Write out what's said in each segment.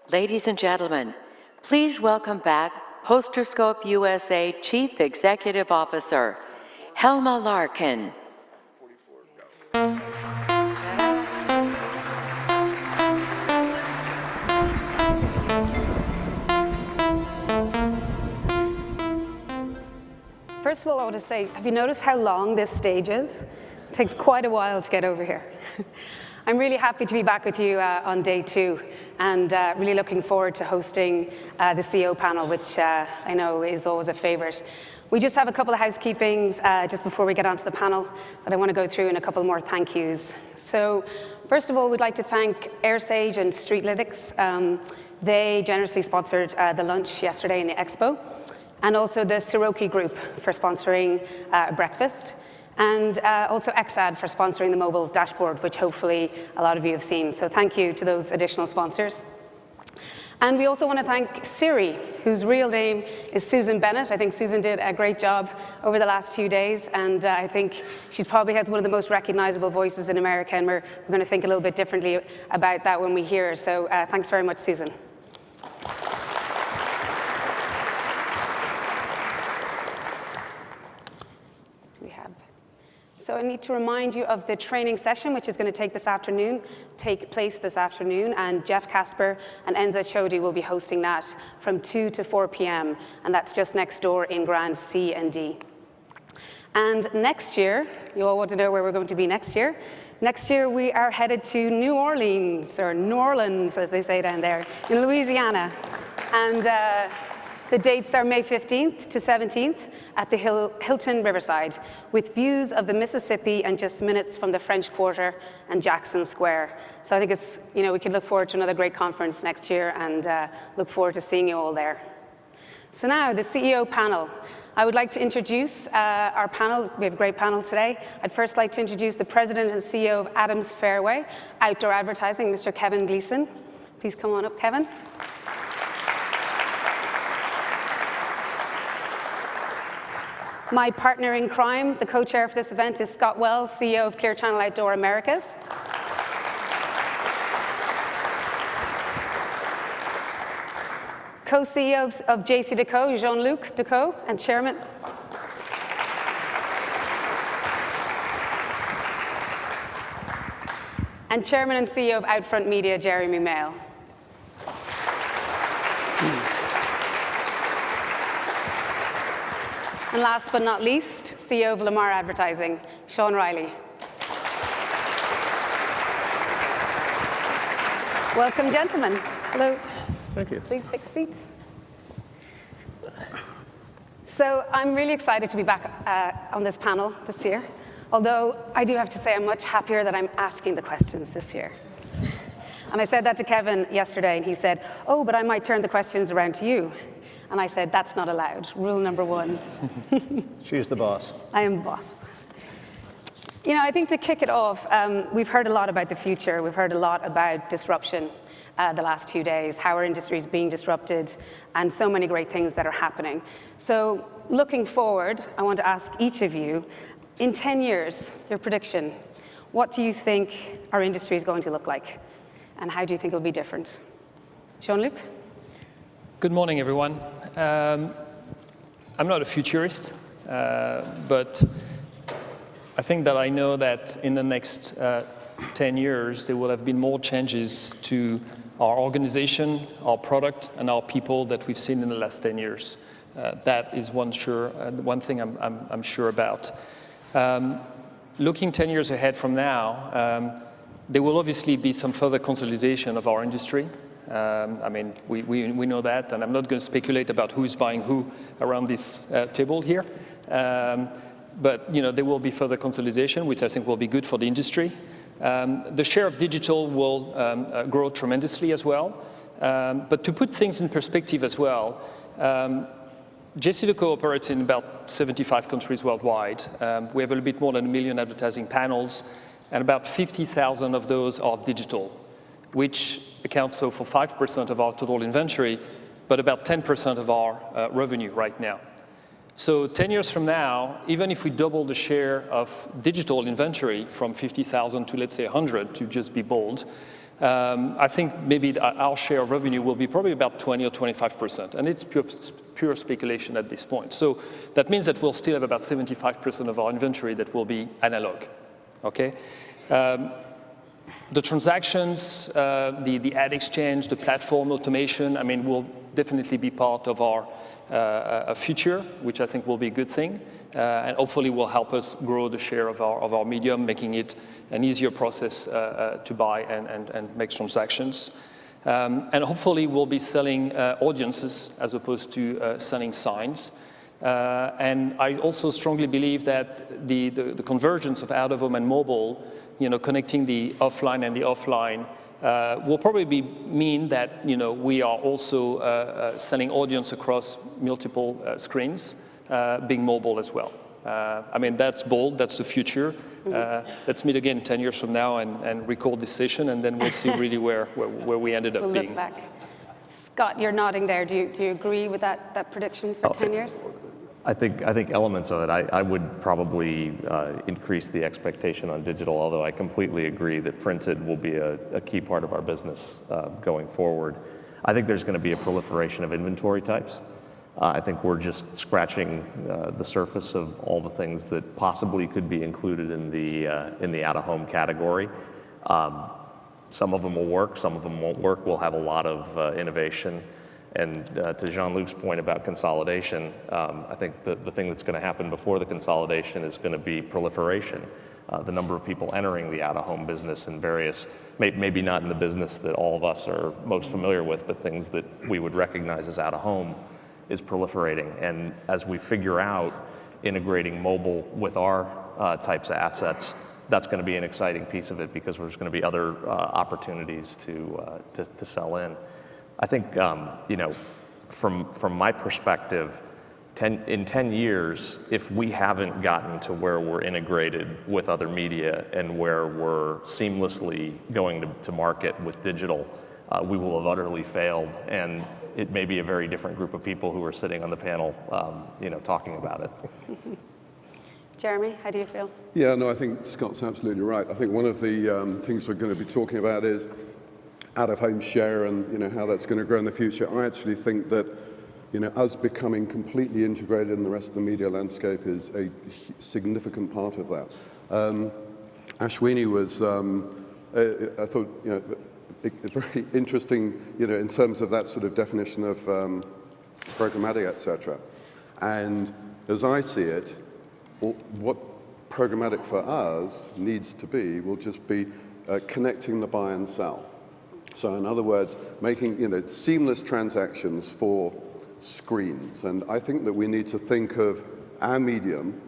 Ladies and gentlemen, please welcome back PosterScope USA Chief Executive Officer, Helma Larkin. First of all, I want to say, have you noticed how long this stage is? It takes quite a while to get over here. I'm really happy to be back with you on day 2, and really looking forward to hosting the CEO panel, which I know is always a favorite. We just have a couple of housekeepings just before we get onto the panel that I want to go through, and a couple more thank yous. So first of all, we'd like to thank AirSage and Streetlytics. They generously sponsored the lunch yesterday in the Expo, and also the Siroki Group for sponsoring breakfast, and also Exad for sponsoring the mobile dashboard, which hopefully a lot of you have seen. So thank you to those additional sponsors. And we also want to thank Siri, whose real name is Susan Bennett. I think Susan did a great job over the last few days, and I think she probably has one of the most recognizable voices in America, and we're going to think a little bit differently about that when we hear her. So thanks very much, Susan. So I need to remind you of the training session, which is going to take place this afternoon, and Jeff Casper and Enza Chodi will be hosting that from 2 to 4 p.m., and that's just next door in Grand C and D. And next year, you all want to know where we're going to be next year. Next year, we are headed to New Orleans, or New Orleans, as they say down there, in Louisiana. And the dates are May 15th to 17th. At the Hilton Riverside, with views of the Mississippi and just minutes from the French Quarter and Jackson Square. So I think it's, we can look forward to another great conference next year, and look forward to seeing you all there. So now, the CEO panel. I would like to introduce our panel. We have a great panel today. I'd first like to introduce the President and CEO of Adams Fairway Outdoor Advertising, Mr. Kevin Gleason. Please come on up, Kevin. My partner in crime, the co-chair for this event, is Scott Wells, CEO of Clear Channel Outdoor Americas. Co-CEO of JCDecaux, Jean-Luc Decaux, and Chairman. And Chairman and CEO of Outfront Media, Jeremy Mail. And last but not least, CEO of Lamar Advertising, Sean Riley. Welcome, gentlemen. Hello. Thank you. Please take a seat. So I'm really excited to be back on this panel this year, although I do have to say I'm much happier that I'm asking the questions this year. And I said that to Kevin yesterday, and he said, oh, but I might turn the questions around to you. And I said, that's not allowed. Rule number 1. She's the boss. I am the boss. I think to kick it off, we've heard a lot about the future. We've heard a lot about disruption the last 2 days, how our industry is being disrupted, and so many great things that are happening. So looking forward, I want to ask each of you, in 10 years, your prediction, what do you think our industry is going to look like? And how do you think it'll be different? Jean-Luc? Good morning, everyone. I'm not a futurist, but I think that I know that in the next 10 years, there will have been more changes to our organization, our product, and our people that we've seen in the last 10 years. That is one thing I'm sure about. Looking 10 years ahead from now, there will obviously be some further consolidation of our industry. We know that, and I'm not going to speculate about who's buying who around this table here. But there will be further consolidation, which I think will be good for the industry. The share of digital will grow tremendously as well. But to put things in perspective as well, JCDecaux operates in about 75 countries worldwide. We have a little bit more than 1 million advertising panels, and about 50,000 of those are digital, which accounts for 5% of our total inventory, but about 10% of our revenue right now. So 10 years from now, even if we double the share of digital inventory from 50,000 to, let's say, 100, to just be bold, I think maybe our share of revenue will be probably about 20 or 25%, and it's pure speculation at this point. So that means that we'll still have about 75% of our inventory that will be analog, okay? The transactions, the ad exchange, the platform automation, I mean, will definitely be part of our future, which I think will be a good thing, and hopefully will help us grow the share of our medium, making it an easier process to buy and make transactions. And hopefully we'll be selling audiences as opposed to selling signs. And I also strongly believe that the convergence of out-of-home and mobile, connecting the offline and the offline, will probably mean that we are also selling audience across multiple screens, being mobile as well. I mean, that's bold, that's the future. Let's meet again 10 years from now and record this session, and then we'll see really where we ended up being. Look back. Scott, you're nodding there. Do you agree with that prediction for 10 years? I think elements of it. I would probably increase the expectation on digital, although I completely agree that printed will be a key part of our business going forward. I think there's going to be a proliferation of inventory types. I think we're just scratching the surface of all the things that possibly could be included in the out-of-home category. Some of them will work, some of them won't work. We'll have a lot of innovation. And to Jean-Luc's point about consolidation, I think the thing that's going to happen before the consolidation is going to be proliferation. The number of people entering the out-of-home business in various, maybe not in the business that all of us are most familiar with, but things that we would recognize as out-of-home, is proliferating. And as we figure out integrating mobile with our types of assets, that's going to be an exciting piece of it, because there's going to be other opportunities to sell in. I think, from my perspective, in 10 years, if we haven't gotten to where we're integrated with other media and where we're seamlessly going to market with digital, we will have utterly failed, and it may be a very different group of people who are sitting on the panel, talking about it. Jeremy, how do you feel? Yeah, no, I think Scott's absolutely right. I think one of the things we're going to be talking about is out-of-home share and how that's going to grow in the future. I actually think that us becoming completely integrated in the rest of the media landscape is a significant part of that. Ashwini was, I thought, it's very interesting, in terms of that sort of definition of programmatic, etc. And as I see it, what programmatic for us needs to be will just be connecting the buy and sell. So in other words, making seamless transactions for screens. And I think that we need to think of our medium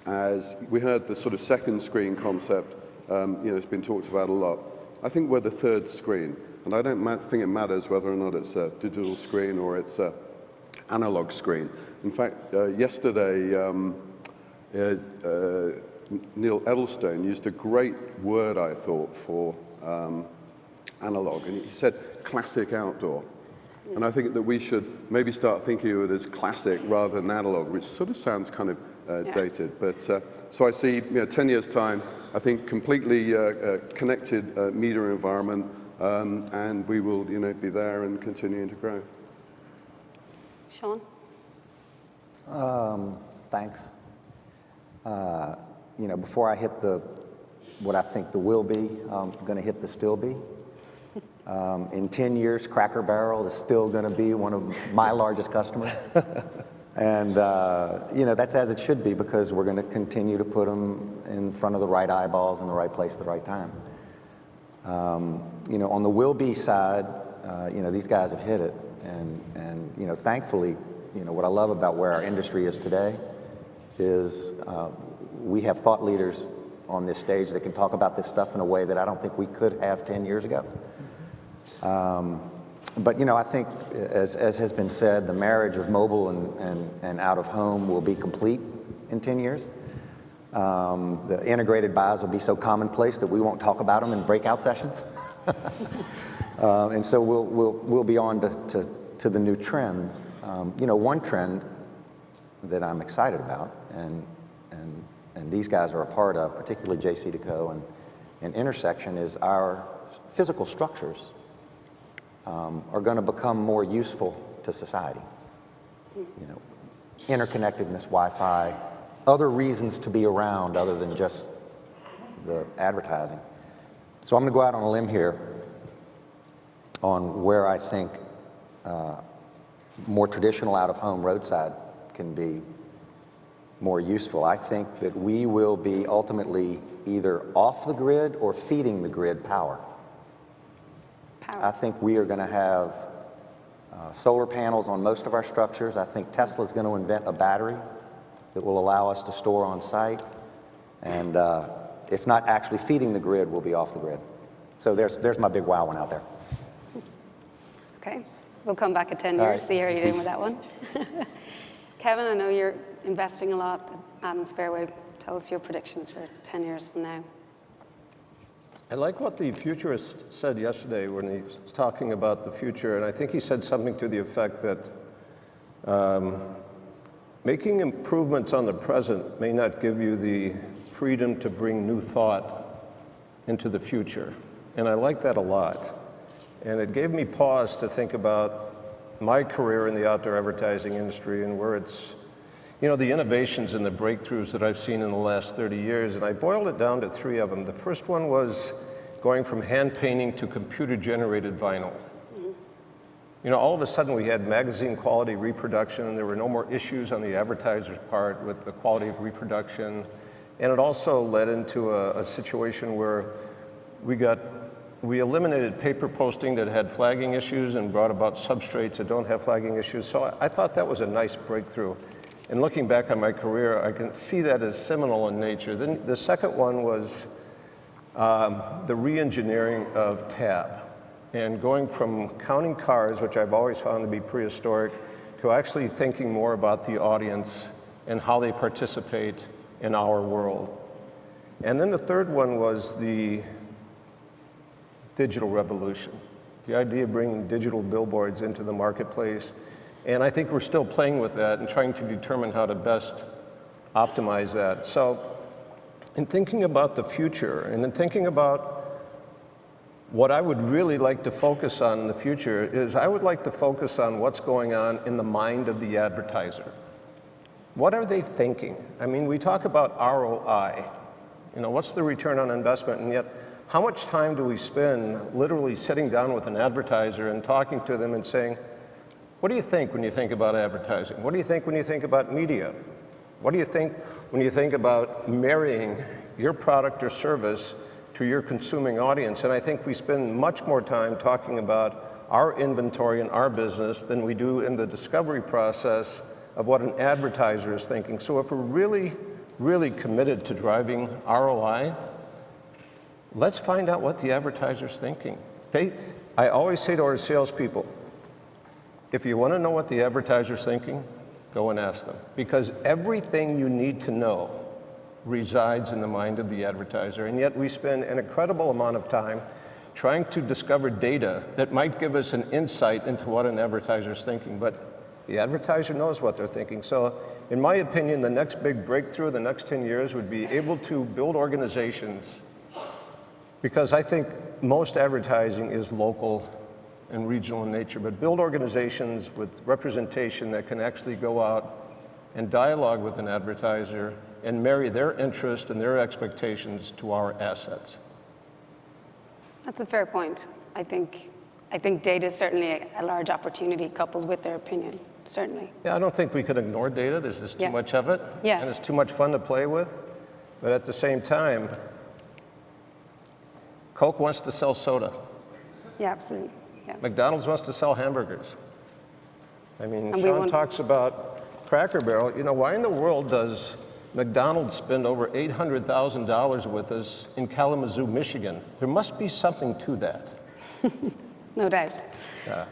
as, we heard the sort of second screen concept, it's been talked about a lot. I think we're the third screen, and I don't think it matters whether or not it's a digital screen or it's an analog screen. In fact, yesterday, Neil Edelstone used a great word, I thought, for analog, and he said classic outdoor. And I think that we should maybe start thinking of it as classic rather than analog, which sort of sounds kind of dated. But so I see, 10 years' time, I think completely connected media environment, and we will, be there and continuing to grow. Sean? Thanks. Before I hit what I think the will be, I'm going to hit the still be. In 10 years, Cracker Barrel is still going to be one of my largest customers. And, that's as it should be, because we're going to continue to put them in front of the right eyeballs in the right place at the right time. On the will be side, these guys have hit it. And thankfully, what I love about where our industry is today is we have thought leaders on this stage that can talk about this stuff in a way that I don't think we could have 10 years ago. But I think, as has been said, the marriage of mobile and out of home will be complete in 10 years. The integrated buys will be so commonplace that we won't talk about them in breakout sessions. And so we'll be on to the new trends. One trend that I'm excited about, and these guys are a part of, particularly JC Deco and Intersection, is our physical structures are going to become more useful to society. You know, interconnectedness, Wi-Fi, other reasons to be around other than just the advertising. So I'm going to go out on a limb here on where I think more traditional out-of-home roadside can be more useful. I think that we will be ultimately either off the grid or feeding the grid power. I think we are going to have solar panels on most of our structures. I think Tesla's going to invent a battery that will allow us to store on site. And if not actually feeding the grid, we'll be off the grid. So there's my big wow one out there. Okay, we'll come back in 10 years, see how you're doing with that one. Kevin, I know you're investing a lot at Adams Fairway. Tell us your predictions for 10 years from now. I like what the futurist said yesterday when he was talking about the future, and I think he said something to the effect that making improvements on the present may not give you the freedom to bring new thought into the future. And I like that a lot. And it gave me pause to think about my career in the outdoor advertising industry and where it's, you know, the innovations and the breakthroughs that I've seen in the last 30 years. And I boiled it down to 3 of them. The first one was going from hand painting to computer-generated vinyl. You know, all of a sudden we had magazine quality reproduction, and there were no more issues on the advertiser's part with the quality of reproduction. And it also led into a situation where we eliminated paper posting that had flagging issues and brought about substrates that don't have flagging issues. So I thought that was a nice breakthrough. And looking back on my career, I can see that as seminal in nature. Then the second one was the re-engineering of tab, and going from counting cars, which I've always found to be prehistoric, to actually thinking more about the audience and how they participate in our world. And then the third one was the digital revolution, the idea of bringing digital billboards into the marketplace. And I think we're still playing with that and trying to determine how to best optimize that. So in thinking about the future and in thinking about what I would really like to focus on in the future is I would like to focus on what's going on in the mind of the advertiser. What are they thinking? I mean, we talk about ROI. You know, what's the return on investment? And yet, how much time do we spend literally sitting down with an advertiser and talking to them and saying, what do you think when you think about advertising? What do you think when you think about media? What do you think when you think about marrying your product or service to your consuming audience? And I think we spend much more time talking about our inventory and our business than we do in the discovery process of what an advertiser is thinking. So if we're really, really committed to driving ROI, let's find out what the advertiser's thinking. I always say to our salespeople, if you want to know what the advertiser's thinking, go and ask them. Because everything you need to know resides in the mind of the advertiser. And yet we spend an incredible amount of time trying to discover data that might give us an insight into what an advertiser's thinking. But the advertiser knows what they're thinking. So in my opinion, the next big breakthrough, the next 10 years, would be able to build organizations, because I think most advertising is local and regional in nature, but build organizations with representation that can actually go out and dialogue with an advertiser and marry their interest and their expectations to our assets. That's a fair point. I think data is certainly a large opportunity coupled with their opinion, certainly. Yeah, I don't think we could ignore data. There's just too much of it, and it's too much fun to play with. But at the same time, Coke wants to sell soda. Yeah, absolutely. Yeah. McDonald's wants to sell hamburgers. I mean, Sean talks about Cracker Barrel. You know, why in the world does McDonald's spend over $800,000 with us in Kalamazoo, Michigan? There must be something to that. No doubt. Yeah.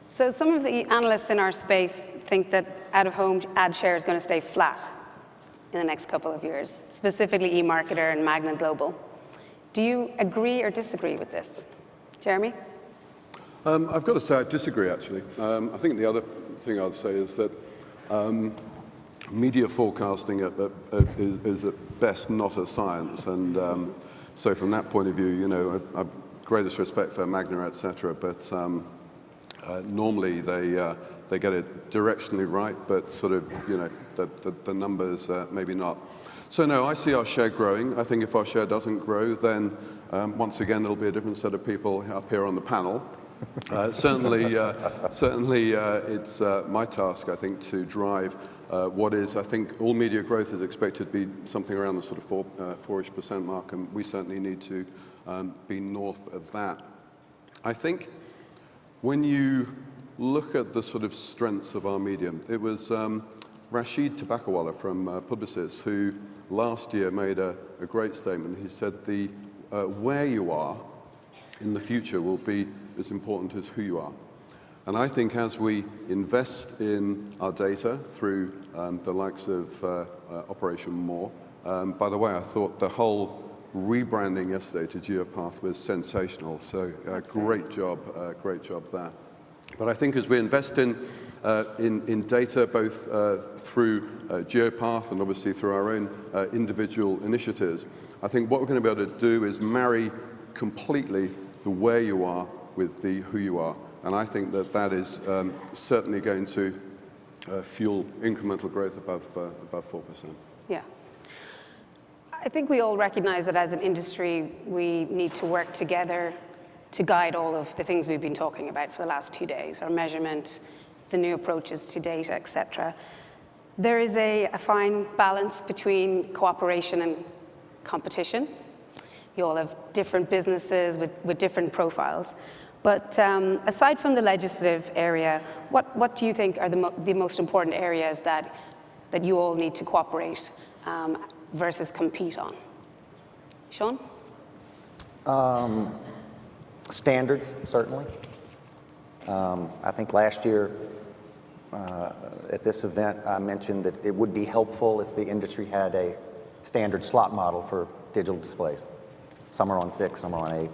So some of the analysts in our space think that out-of-home ad share is going to stay flat in the next couple of years, specifically eMarketer and Magna Global. Do you agree or disagree with this? Jeremy? I've got to say I disagree, actually. I think the other thing I'd say is that media forecasting is at best not a science. And so from that point of view, you know, I'm greatest respect for Magna, etc. But normally they get it directionally right, but sort of, you know, the numbers maybe not. So no, I see our share growing. I think if our share doesn't grow, then once again it'll be a different set of people up here on the panel. Certainly, it's my task, I think, to drive what is, I think, all media growth is expected to be something around the sort of 4-ish% mark, and we certainly need to be north of that. I think when you look at the sort of strengths of our medium, it was Rashid Tabakawala from Publicis who last year made a great statement. He said the where you are in the future will be as important as who you are. And I think as we invest in our data through the likes of Operation More, by the way, I thought the whole rebranding yesterday to Geopath was sensational. So great job there. But I think as we invest in data, both through Geopath and obviously through our own individual initiatives, I think what we're going to be able to do is marry completely the where you are with the who you are. And I think that is certainly going to fuel incremental growth above 4%. Yeah. I think we all recognize that as an industry, we need to work together to guide all of the things we've been talking about for the last 2 days, our measurement, the new approaches to data, et cetera. There is a fine balance between cooperation and competition. You all have different businesses with different profiles. But aside from the legislative area, what do you think are the most important areas that you all need to cooperate versus compete on? Sean? Standards, certainly. I think last year at this event, I mentioned that it would be helpful if the industry had a standard slot model for digital displays. Some are on 6, some are on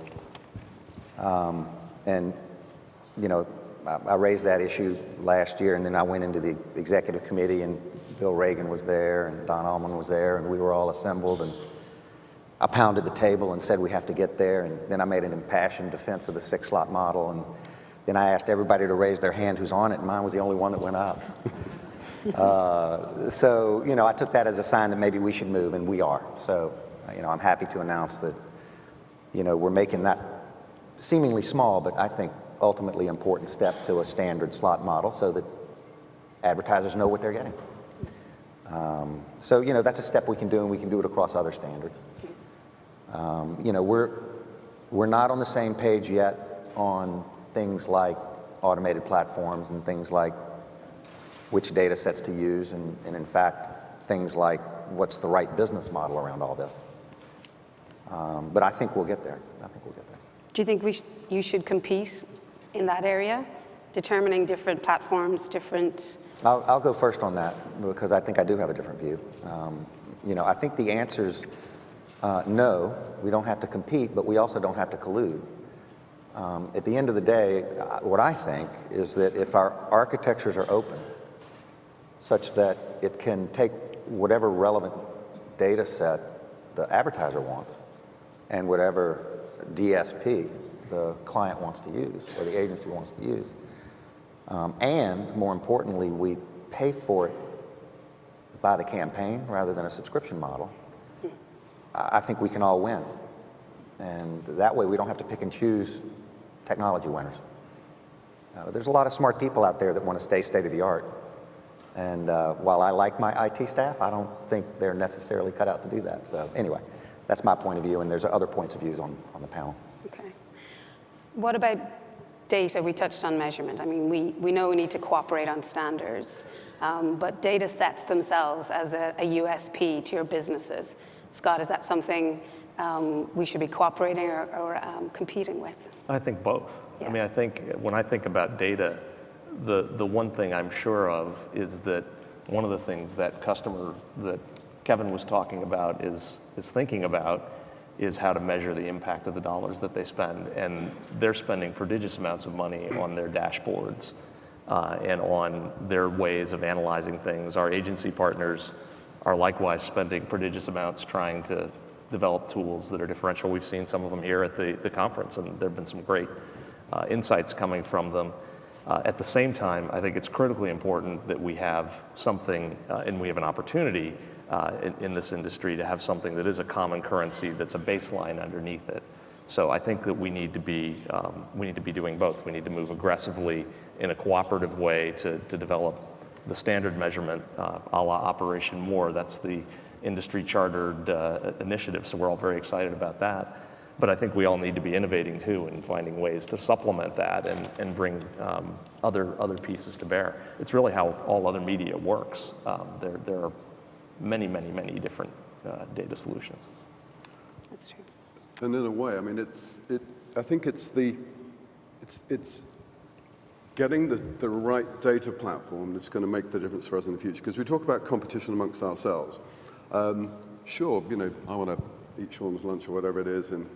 8. And, you know, I raised that issue last year, and then I went into the executive committee, and Bill Reagan was there, and Don Allman was there, and we were all assembled, and I pounded the table and said we have to get there, and then I made an impassioned defense of the 6-slot model, and then I asked everybody to raise their hand who's on it, and mine was the only one that went up. So, you know, I took that as a sign that maybe we should move, and we are. So, you know, I'm happy to announce that, you know, we're making that seemingly small, but I think ultimately important step to a standard slot model so that advertisers know what they're getting. So, you know, that's a step we can do, and we can do it across other standards. You know, we're not on the same page yet on things like automated platforms and things like which data sets to use, and in fact, things like what's the right business model around all this. But I think we'll get there. Do you think you should compete in that area, determining different platforms, different? I'll go first on that because I think I do have a different view. You know, I think the answer's no, we don't have to compete, but we also don't have to collude. At the end of the day, what I think is that if our architectures are open, such that it can take whatever relevant data set the advertiser wants and whatever DSP the client wants to use or the agency wants to use, and more importantly, we pay for it by the campaign rather than a subscription model, I think we can all win. And that way we don't have to pick and choose technology winners. There's a lot of smart people out there that want to stay state of the art. And while I like my IT staff, I don't think they're necessarily cut out to do that. So anyway, that's my point of view, and there's other points of views on the panel. Okay. What about data? We touched on measurement. I mean, we know we need to cooperate on standards, but data sets themselves as a USP to your businesses. Scott, is that something we should be cooperating or competing with? I think both. Yeah. I mean, I think when I think about data, the one thing I'm sure of is that one of the things that customer that Kevin was talking about is thinking about is how to measure the impact of the dollars that they spend. And they're spending prodigious amounts of money on their dashboards and on their ways of analyzing things. Our agency partners are likewise spending prodigious amounts trying to develop tools that are differential. We've seen some of them here at the conference, and there have been some great insights coming from them. At the same time, I think it's critically important that we have something, and we have an opportunity in this industry to have something that is a common currency that's a baseline underneath it. So I think that we need to be doing both. We need to move aggressively in a cooperative way to develop the standard measurement a la Operation More. That's the industry chartered initiative, so we're all very excited about that. But I think we all need to be innovating too and finding ways to supplement that and bring other pieces to bear. It's really how all other media works. There are many different data solutions. That's true. And in a way, I mean, I think it's getting the right data platform that's going to make the difference for us in the future. Because we talk about competition amongst ourselves. Sure, you know, I want to eat Sean's lunch or whatever it is, and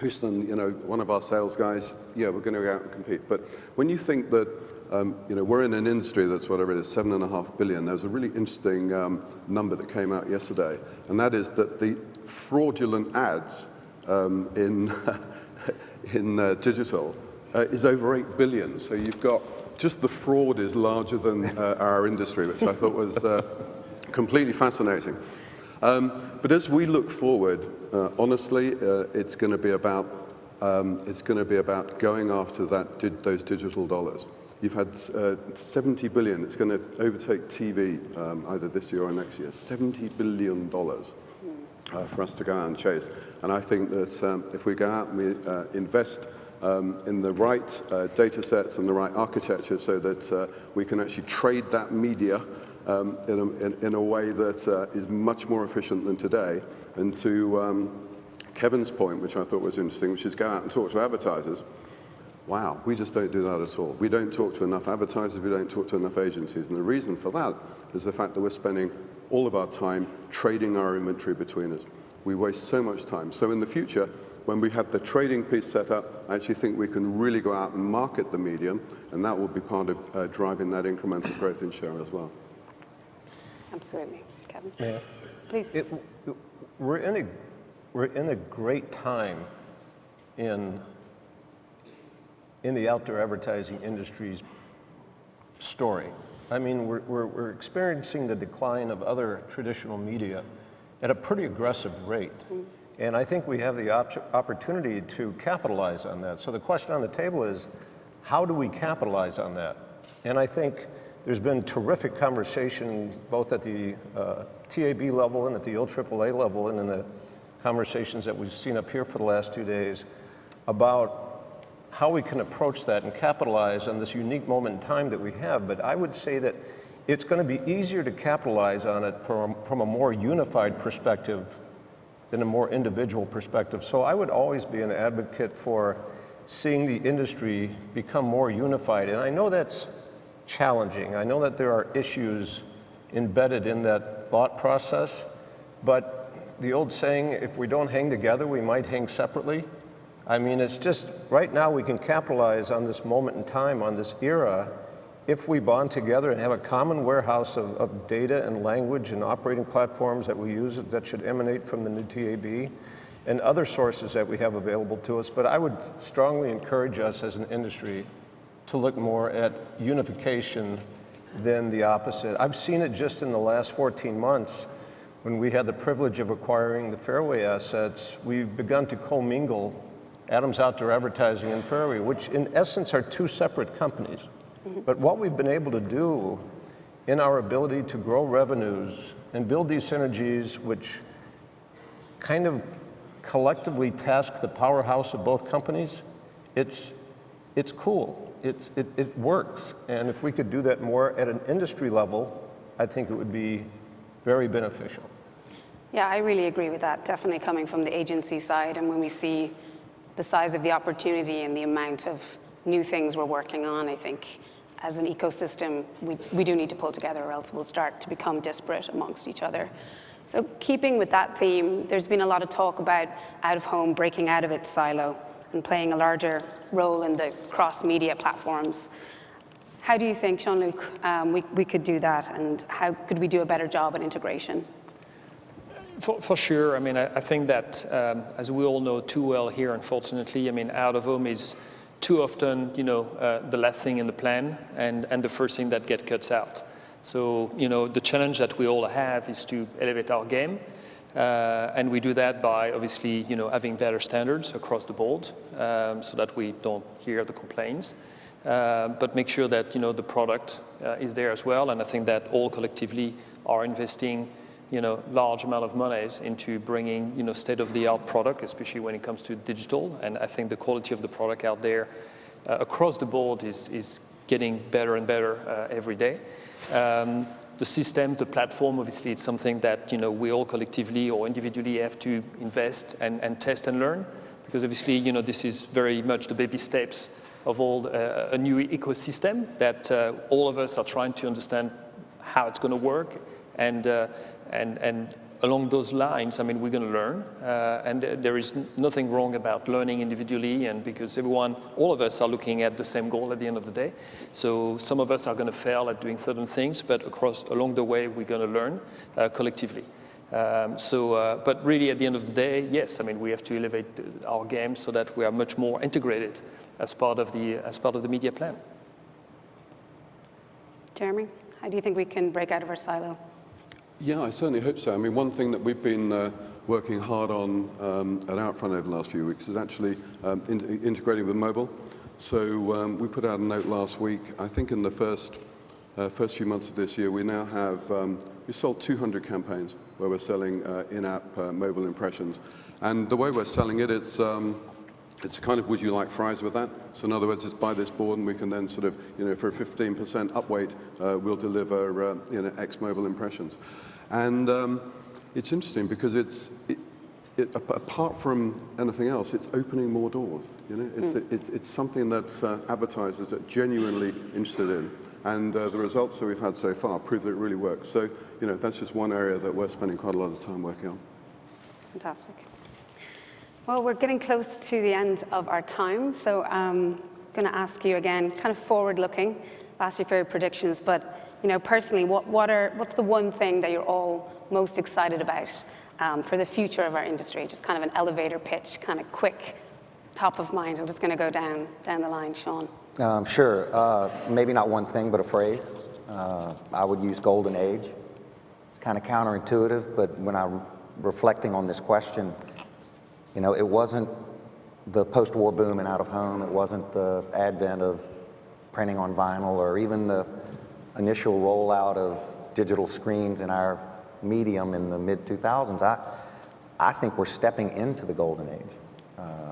Houston, you know, one of our sales guys, yeah, we're going to go out and compete. But when you think that, you know, we're in an industry that's whatever it is, $7.5 billion, there's a really interesting number that came out yesterday, and that is that the fraudulent ads in digital is over 8 billion. So you've got, just the fraud is larger than our industry, which I thought was completely fascinating. But as we look forward, honestly, it's going to be about going after those digital dollars. You've had 70 billion. It's going to overtake TV either this year or next year. $70 billion for us to go out and chase. And I think that if we go out and we invest in the right data sets and the right architecture, so that we can actually trade that media in a way that is much more efficient than today. And to Kevin's point, which I thought was interesting, which is go out and talk to advertisers. Wow, we just don't do that at all. We don't talk to enough advertisers, we don't talk to enough agencies. And the reason for that is the fact that we're spending all of our time trading our inventory between us. We waste so much time. So in the future, when we have the trading piece set up, I actually think we can really go out and market the medium, and that will be part of driving that incremental growth in share as well. Absolutely. Kevin? Yeah. Please. We're in a great time in the outdoor advertising industry's story. I mean, we're experiencing the decline of other traditional media at a pretty aggressive rate. And I think we have the opportunity to capitalize on that. So the question on the table is, how do we capitalize on that? And I think there's been terrific conversation both at the TAB level and at the OAAA level and in the conversations that we've seen up here for the last 2 days about how we can approach that and capitalize on this unique moment in time that we have. But I would say that it's going to be easier to capitalize on it from a more unified perspective than a more individual perspective. So I would always be an advocate for seeing the industry become more unified. And I know that's challenging. I know that there are issues embedded in that thought process, but the old saying, if we don't hang together, we might hang separately. I mean, it's just, right now we can capitalize on this moment in time, on this era, if we bond together and have a common warehouse of data and language and operating platforms that we use that should emanate from the new TAB and other sources that we have available to us. But I would strongly encourage us as an industry to look more at unification than the opposite. I've seen it just in the last 14 months when we had the privilege of acquiring the Fairway assets. We've begun to commingle Adams Outdoor Advertising and Fairway, which in essence are two separate companies. But what we've been able to do in our ability to grow revenues and build these synergies, which kind of collectively task the powerhouse of both companies, it's cool. It works. And if we could do that more at an industry level, I think it would be very beneficial. Yeah, I really agree with that, definitely coming from the agency side. And when we see the size of the opportunity and the amount of new things we're working on, I think as an ecosystem, we do need to pull together, or else we'll start to become disparate amongst each other. So keeping with that theme, there's been a lot of talk about out-of-home breaking out of its silo and playing a larger role in the cross-media platforms. How do you think, Jean-Luc, we could do that, and how could we do a better job at integration? For sure. I mean, I think that, as we all know too well here, unfortunately, I mean, out of home is too often, the last thing in the plan and the first thing that cuts out. So, the challenge that we all have is to elevate our game. And we do that by obviously, having better standards across the board, so that we don't hear the complaints. But make sure that, the product is there as well. And I think that all collectively are investing large amount of monies into bringing, state-of-the-art product, especially when it comes to digital. And I think the quality of the product out there across the board is getting better and better every day. The system, the platform, obviously, it's something that, we all collectively or individually have to invest and test and learn. Because obviously, this is very much the baby steps of all a new ecosystem that all of us are trying to understand how it's going to work. And along those lines, I mean, we're going to learn, and there is nothing wrong about learning individually, and because all of us are looking at the same goal at the end of the day. So some of us are going to fail at doing certain things, but along the way, we're going to learn collectively. But really, at the end of the day, yes, I mean, we have to elevate our game so that we are much more integrated as part of the media plan. Jeremy, how do you think we can break out of our silo? Yeah, I certainly hope so. I mean, one thing that we've been working hard on at Outfront over the last few weeks is actually integrating with mobile. So we put out a note last week. I think in the first few months of this year, we now have we sold 200 campaigns where we're selling in-app mobile impressions. And the way we're selling it, it's kind of, would you like fries with that? So in other words, it's buy this board and we can then sort of, for a 15% upweight, we'll deliver, X mobile impressions. And it's interesting because apart from anything else, it's opening more doors. It's something that advertisers are genuinely interested in. And the results that we've had so far prove that it really works. So, that's just one area that we're spending quite a lot of time working on. Fantastic. Well, we're getting close to the end of our time, so I'm going to ask you again, kind of forward-looking, ask you for your predictions, but personally, what's the one thing that you're all most excited about for the future of our industry? Just kind of an elevator pitch, kind of quick, top of mind. I'm just going to go down the line, Sean. Sure. Maybe not one thing, but a phrase. I would use golden age. It's kind of counterintuitive, but when I'm reflecting on this question, it wasn't the post-war boom in out-of-home. It wasn't the advent of printing on vinyl or even the initial rollout of digital screens in our medium in the mid-2000s. I think we're stepping into the golden age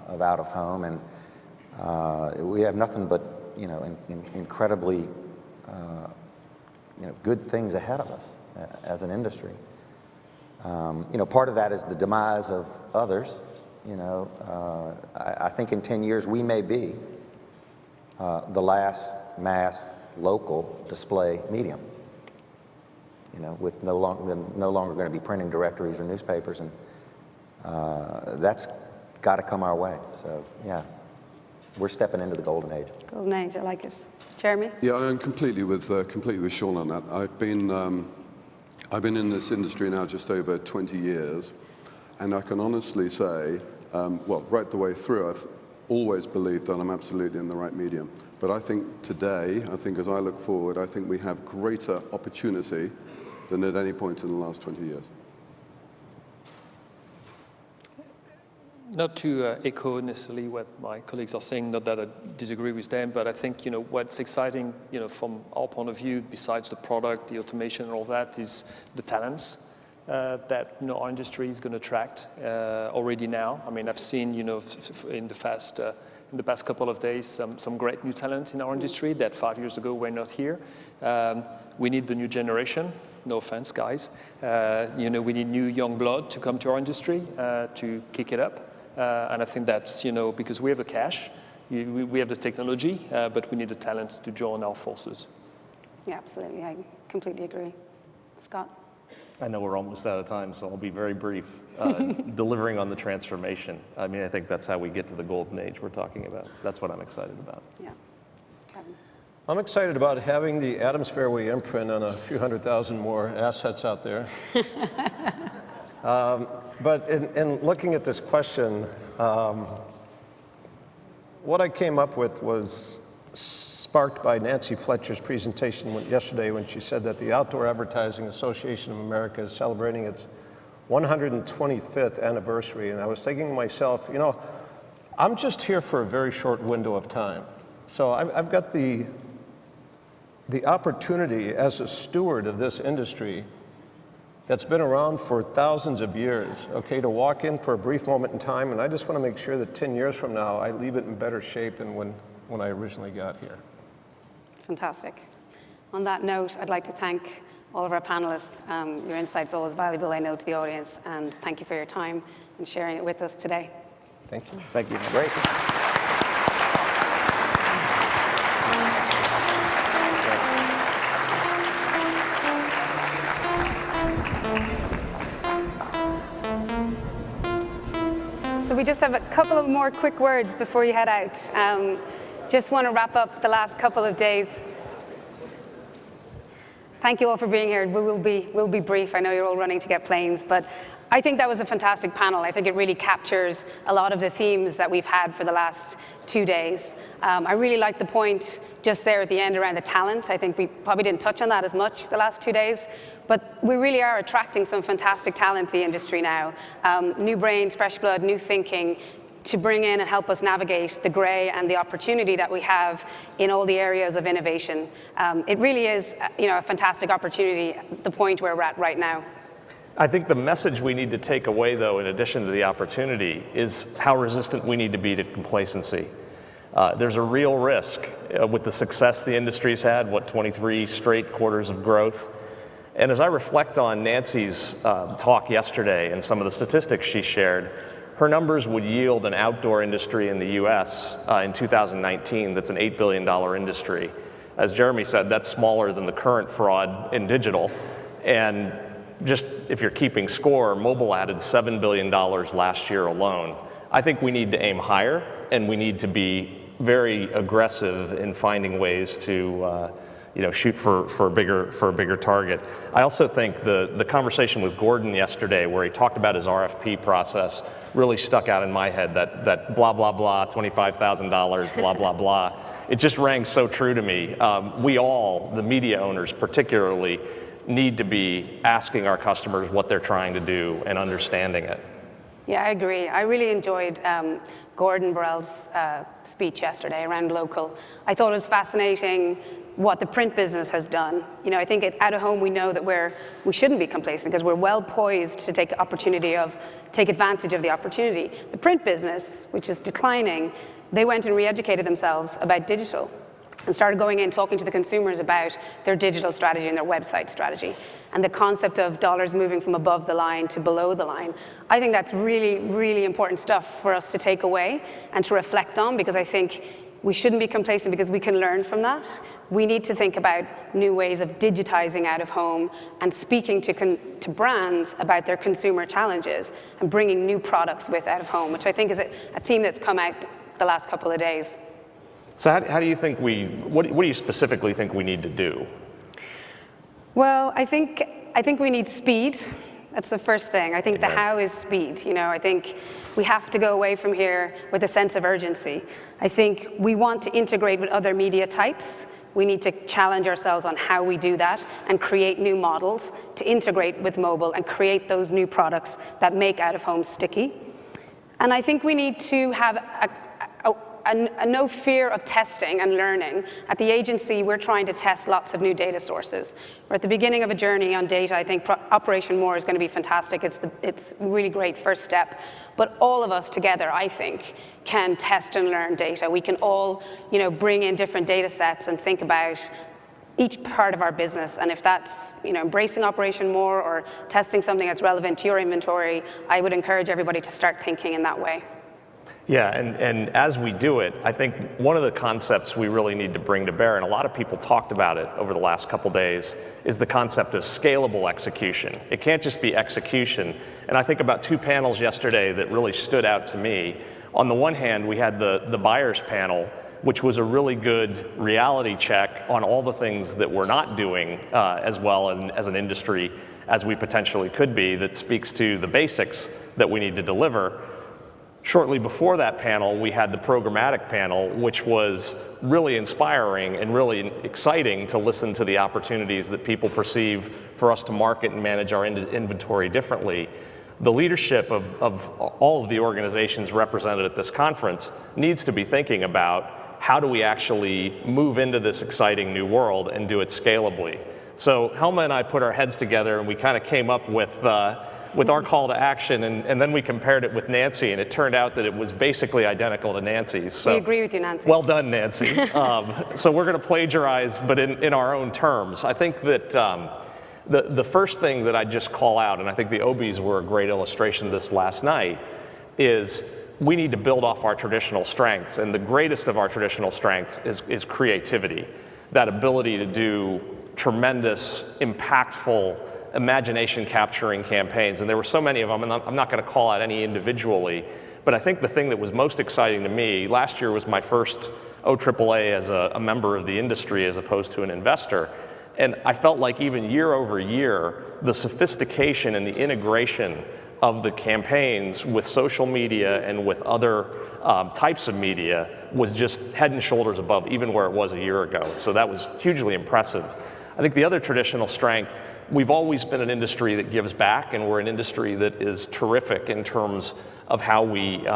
of out-of-home, and we have nothing but incredibly good things ahead of us as an industry. Part of that is the demise of others. I think in 10 years we may be the last mass local display medium. With no longer going to be printing directories or newspapers, and that's got to come our way. So yeah, we're stepping into the golden age. Golden age, I like it. Jeremy? Yeah, I'm completely with Sean on that. I've been in this industry now just over 20 years, and I can honestly say, right the way through, I've always believed that I'm absolutely in the right medium. But I think today, as I look forward, I think we have greater opportunity than at any point in the last 20 years. Not to echo necessarily what my colleagues are saying, not that I disagree with them, but I think what's exciting from our point of view, besides the product, the automation and all that, is the talents that our industry is going to attract already now. I mean, I've seen in the past couple of days some great new talent in our industry that 5 years ago were not here. We need the new generation. No offense, guys. We need new young blood to come to our industry to kick it up. And I think that's, because we have the cash, we have the technology, but we need the talent to join our forces. Yeah, absolutely. I completely agree. Scott? I know we're almost out of time, so I'll be very brief. Delivering on the transformation. I mean, I think that's how we get to the golden age we're talking about. That's what I'm excited about. Yeah. Kevin? I'm excited about having the Adams Fairway imprint on a few 100,000 more assets out there. But in looking at this question, what I came up with was sparked by Nancy Fletcher's presentation yesterday when she said that the Outdoor Advertising Association of America is celebrating its 125th anniversary. And I was thinking to myself, you know, I'm just here for a very short window of time. So I've got the opportunity as a steward of this industry that's been around for thousands of years, okay, to walk in for a brief moment in time, and I just want to make sure that 10 years from now, I leave it in better shape than when I originally got here. Fantastic. On that note, I'd like to thank all of our panelists. Your insight's always valuable, I know, to the audience, and thank you for your time and sharing it with us today. Thank you. Thank you. Great. So we just have a couple of more quick words before you head out. Just want to wrap up the last couple of days. Thank you all for being here. We'll be brief. I know you're all running to get planes, but I think that was a fantastic panel. I think it really captures a lot of the themes that we've had for the last 2 days. I really like the point just there at the end around the talent. I think we probably didn't touch on that as much the last 2 days, but we really are attracting some fantastic talent to the industry now. New brains, fresh blood, new thinking to bring in and help us navigate the gray and the opportunity that we have in all the areas of innovation. It really is, a fantastic opportunity at the point where we're at right now. I think the message we need to take away, though, in addition to the opportunity, is how resistant we need to be to complacency. There's a real risk with the success the industry's had, 23 straight quarters of growth. And as I reflect on Nancy's talk yesterday and some of the statistics she shared, her numbers would yield an outdoor industry in the US in 2019 that's an $8 billion industry. As Jeremy said, that's smaller than the current fraud in digital. And just if you're keeping score, mobile added $7 billion last year alone. I think we need to aim higher, and we need to be very aggressive in finding ways to shoot for a bigger target. I also think the conversation with Gordon yesterday, where he talked about his RFP process, really stuck out in my head. That blah blah blah, $25,000, blah blah blah. It just rang so true to me. We all, the media owners particularly, need to be asking our customers what they're trying to do and understanding it. Yeah, I agree. I really enjoyed Gordon Burrell's speech yesterday around local. I thought it was fascinating what the print business has done. I think at Out of Home we know that we shouldn't be complacent because we're well poised to take advantage of the opportunity. The print business, which is declining, they went and re-educated themselves about digital and started going in talking to the consumers about their digital strategy and their website strategy and the concept of dollars moving from above the line to below the line. I think that's really, really important stuff for us to take away and to reflect on, because I think we shouldn't be complacent because we can learn from that. We need to think about new ways of digitizing Out of Home and speaking to brands about their consumer challenges and bringing new products with Out of Home, which I think is a theme that's come out the last couple of days. So how do you think what do you specifically think we need to do? Well, I think we need speed. That's the first thing. I think the how is speed. I think we have to go away from here with a sense of urgency. I think we want to integrate with other media types. We need to challenge ourselves on how we do that and create new models to integrate with mobile and create those new products that make Out of Home sticky. And I think we need to have a no fear of testing and learning. At the agency, we're trying to test lots of new data sources. We're at the beginning of a journey on data. I think Operation More is going to be fantastic. It's a really great first step. But all of us together, I think, can test and learn data. We can all, bring in different data sets and think about each part of our business. And if that's, embracing Operation More or testing something that's relevant to your inventory, I would encourage everybody to start thinking in that way. Yeah, and as we do it, I think one of the concepts we really need to bring to bear, and a lot of people talked about it over the last couple days, is the concept of scalable execution. It can't just be execution. And I think about 2 panels yesterday that really stood out to me. On the one hand, we had the buyers panel, which was a really good reality check on all the things that we're not doing as well as an industry as we potentially could be, that speaks to the basics that we need to deliver. Shortly before that panel, we had the programmatic panel, which was really inspiring and really exciting to listen to the opportunities that people perceive for us to market and manage our inventory differently. The leadership of all of the organizations represented at this conference needs to be thinking about how do we actually move into this exciting new world and do it scalably. So Helma and I put our heads together and we kind of came up with our call to action, and then we compared it with Nancy, and it turned out that it was basically identical to Nancy's. So, we agree with you, Nancy. Well done, Nancy. So we're going to plagiarize, but in our own terms. I think that the first thing that I'd just call out, and I think the OBs were a great illustration of this last night, is we need to build off our traditional strengths, and the greatest of our traditional strengths is creativity, that ability to do tremendous, impactful, imagination capturing campaigns, and there were so many of them, and I'm not going to call out any individually, but I think the thing that was most exciting to me, last year was my first OAAA as a member of the industry as opposed to an investor, and I felt like even year over year, the sophistication and the integration of the campaigns with social media and with other types of media was just head and shoulders above even where it was a year ago, so that was hugely impressive. I think the other traditional strength, we've always been an industry that gives back, and we're an industry that is terrific in terms of how we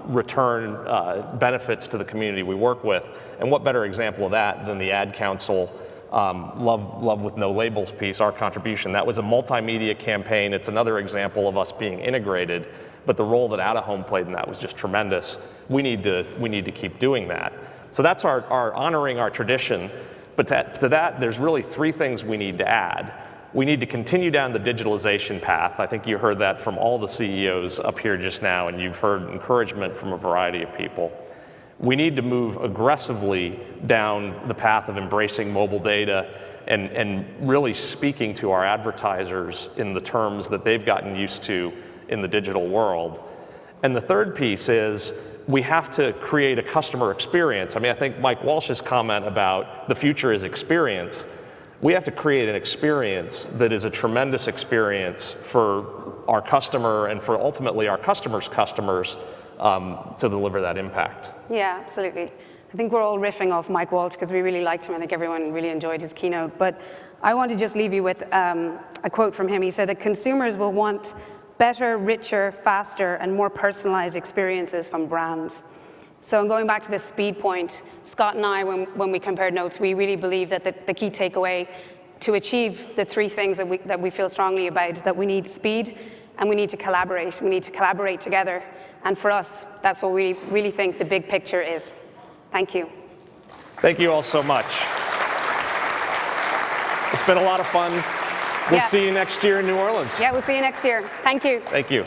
return benefits to the community we work with. And what better example of that than the Ad Council Love with No Labels piece, our contribution. That was a multimedia campaign. It's another example of us being integrated, but the role that Out of Home played in that was just tremendous. We need to keep doing that. So that's our honoring our tradition, but to that, there's really three things we need to add. We need to continue down the digitalization path. I think you heard that from all the CEOs up here just now, and you've heard encouragement from a variety of people. We need to move aggressively down the path of embracing mobile data and really speaking to our advertisers in the terms that they've gotten used to in the digital world. And the third piece is we have to create a customer experience. I mean, I think Mike Walsh's comment about the future is experience. We have to create an experience that is a tremendous experience for our customer and for ultimately our customers' customers to deliver that impact. Yeah, absolutely. I think we're all riffing off Mike Walsh because we really liked him. I think everyone really enjoyed his keynote. But I want to just leave you with a quote from him. He said that consumers will want better, richer, faster, and more personalized experiences from brands. So going back to this speed point, Scott and I, when we compared notes, we really believe that the key takeaway to achieve the three things that we feel strongly about is that we need speed and we need to collaborate. We need to collaborate together. And for us, that's what we really think the big picture is. Thank you. Thank you all so much. It's been a lot of fun. We'll see you next year in New Orleans. Yeah, we'll see you next year. Thank you. Thank you.